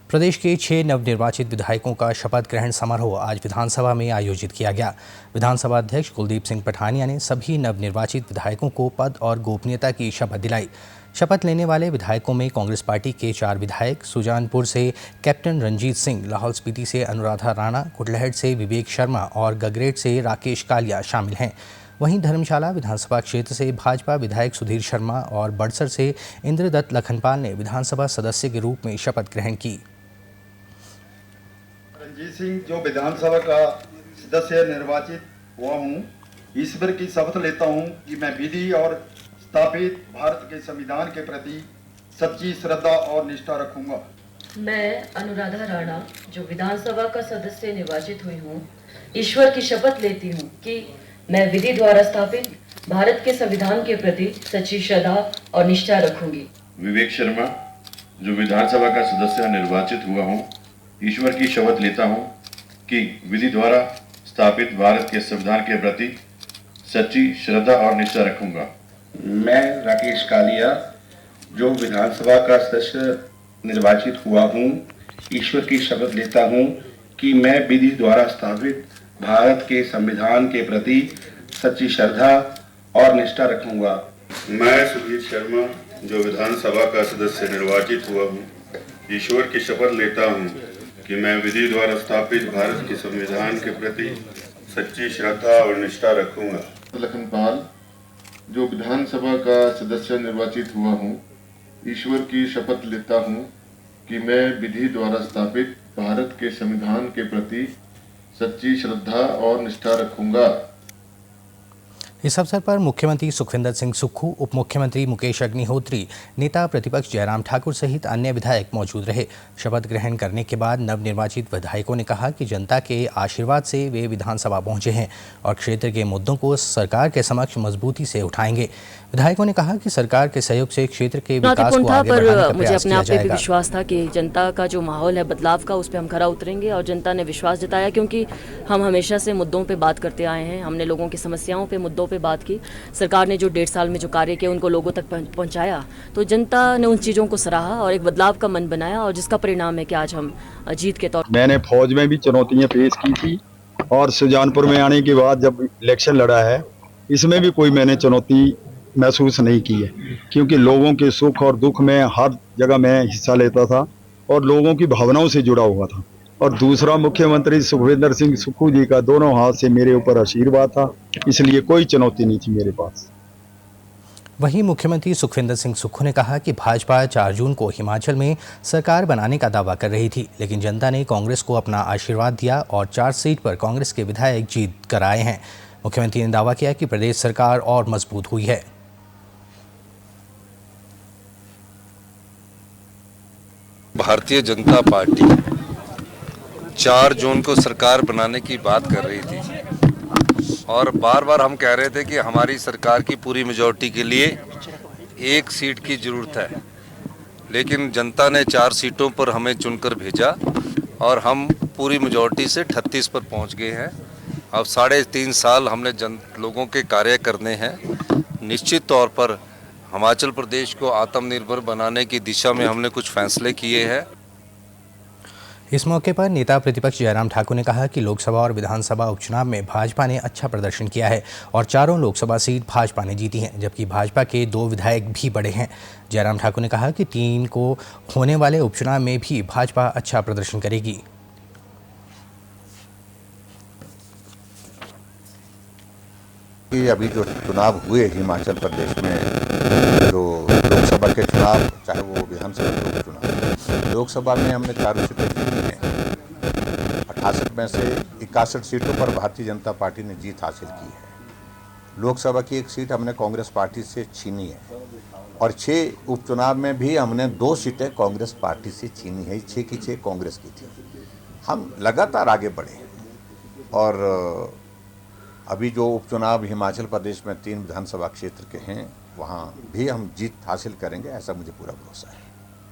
प्रदेश के 6 नवनिर्वाचित विधायकों का शपथ ग्रहण समारोह आज विधानसभा में आयोजित किया गया। विधानसभा अध्यक्ष कुलदीप सिंह पठानिया ने सभी नवनिर्वाचित विधायकों को पद और गोपनीयता की शपथ दिलाई। शपथ लेने वाले विधायकों में कांग्रेस पार्टी के 4 विधायक, सुजानपुर से कैप्टन रंजीत सिंह, लाहौल स्पीति से अनुराधा राणा, कुटलहट से विवेक शर्मा और गगरेट से राकेश कालिया शामिल हैं। वहीं धर्मशाला विधानसभा क्षेत्र से भाजपा विधायक सुधीर शर्मा और बड़सर से इंद्रदत्त लखनपाल ने विधानसभा सदस्य के रूप में शपथ ग्रहण की। रंजीत सिंह जो विधानसभा का सदस्य निर्वाचित हुआ हूँ, ईश्वर की शपथ लेता हूँ कि मैं विधि और स्थापित भारत के संविधान के प्रति सच्ची श्रद्धा और निष्ठा रखूंगा। मैं अनुराधा राणा जो विधानसभा का सदस्य निर्वाचित हुई हूँ, ईश्वर की शपथ लेती हूँ कि मैं विधि द्वारा स्थापित भारत के संविधान के प्रति सच्ची श्रद्धा और निष्ठा रखूंगी। विवेक शर्मा जो विधानसभा का सदस्य निर्वाचित हुआ हूँ, ईश्वर की शपथ लेता हूँ कि विधि द्वारा स्थापित भारत के संविधान के प्रति सच्ची श्रद्धा और निष्ठा रखूंगा। मैं राकेश कालिया जो विधानसभा का सदस्य निर्वाचित हुआ हूँ, ईश्वर की शपथ लेता हूँ कि मैं विधि द्वारा स्थापित भारत के संविधान के प्रति सच्ची श्रद्धा और निष्ठा रखूंगा। मैं सुधीर शर्मा जो विधानसभा का सदस्य निर्वाचित हुआ हूँ, ईश्वर की शपथ लेता हूँ कि मैं विधि द्वारा स्थापित भारत के संविधान के प्रति सच्ची श्रद्धा और निष्ठा रखूंगा। लखनपाल जो विधानसभा का सदस्य निर्वाचित हुआ हूँ, ईश्वर की शपथ लेता हूँ कि मैं विधि द्वारा स्थापित भारत के संविधान के प्रति सच्ची श्रद्धा और निष्ठा रखूंगा। इस अवसर पर मुख्यमंत्री सुखविंदर सिंह सुक्खू, उप मुख्यमंत्री मुकेश अग्निहोत्री, नेता प्रतिपक्ष जयराम ठाकुर सहित अन्य विधायक मौजूद रहे। शपथ ग्रहण करने के बाद नवनिर्वाचित विधायकों ने कहा कि जनता के आशीर्वाद से वे विधानसभा पहुंचे हैं और क्षेत्र के मुद्दों को सरकार के समक्ष मजबूती से उठाएंगे। विधायकों ने कहा कि सरकार के सहयोग से क्षेत्र के विकास को आगे बढ़ाने का प्रयास किया जाएगा। मुझे विश्वास था कि जनता का जो माहौल है बदलाव का, उस पर हम खरा उतरेंगे और जनता ने विश्वास जताया, क्योंकि हम हमेशा से मुद्दों पे बात करते आए हैं। हमने लोगों की समस्याओं पे, मुद्दों पे बात की। सरकार ने जो 1.5 साल में जो कार्य किए उनको लोगों तक पहुंचाया, तो जनता ने उन चीज़ों को सराहा और एक बदलाव का मन बनाया, और जिसका परिणाम है कि आज हम जीत के तौर। मैंने फौज में भी चुनौतियाँ पेश की थी और सुजानपुर में आने के बाद जब इलेक्शन लड़ा है, इसमें भी कोई मैंने चुनौती महसूस नहीं की है, क्योंकि लोगों के सुख और दुख में हर जगह मैं हिस्सा लेता था और लोगों की भावनाओं से जुड़ा हुआ था। और दूसरा, मुख्यमंत्री सुखविंदर सिंह सुक्खू जी का दोनों हाथ से मेरे ऊपर आशीर्वाद था, इसलिए कोई चुनौती नहीं थी मेरे पास। वहीं मुख्यमंत्री सुखविंदर सिंह सुक्खू ने कहा कि भाजपा 4 जून को हिमाचल में सरकार बनाने का दावा कर रही थी, लेकिन जनता ने कांग्रेस को अपना आशीर्वाद दिया और 4 सीट पर कांग्रेस के विधायक जीत कर आए हैं। मुख्यमंत्री ने दावा किया कि प्रदेश सरकार और मजबूत हुई है। भारतीय जनता पार्टी 4 जून को सरकार बनाने की बात कर रही थी और बार बार हम कह रहे थे कि हमारी सरकार की पूरी मेजॉरिटी के लिए 1 सीट की ज़रूरत है, लेकिन जनता ने 4 सीटों पर हमें चुनकर भेजा और हम पूरी मेजॉरिटी से 38 पर पहुंच गए हैं। अब 3.5 साल हमने लोगों के कार्य करने हैं। निश्चित तौर पर हिमाचल प्रदेश को आत्मनिर्भर बनाने की दिशा में हमने कुछ फैसले किए हैं। इस मौके पर नेता प्रतिपक्ष जयराम ठाकुर ने कहा कि लोकसभा और विधानसभा उपचुनाव में भाजपा ने अच्छा प्रदर्शन किया है और 4 लोकसभा सीट भाजपा ने जीती हैं, जबकि भाजपा के 2 विधायक भी बढ़े हैं। जयराम ठाकुर ने कहा कि 3 को होने वाले उपचुनाव में भी भाजपा अच्छा प्रदर्शन करेगी। अभी जो चुनाव हुए हिमाचल प्रदेश में, जो लोकसभा के चुनाव, चाहे वो विधानसभा के चुनाव, लोकसभा में हमने 4 सीटें जीती हैं। 68 में से 61 सीटों पर भारतीय जनता पार्टी ने जीत हासिल की है। लोकसभा की 1 सीट हमने कांग्रेस पार्टी से छीनी है और 6 उपचुनाव में भी हमने 2 सीटें कांग्रेस पार्टी से छीनी है। 6 की 6 कांग्रेस की थी। हम लगातार आगे बढ़े और अभी जो उपचुनाव हिमाचल प्रदेश में 3 विधानसभा क्षेत्र के हैं, वहाँ भी हम जीत हासिल करेंगे, ऐसा मुझे पूरा भरोसा है।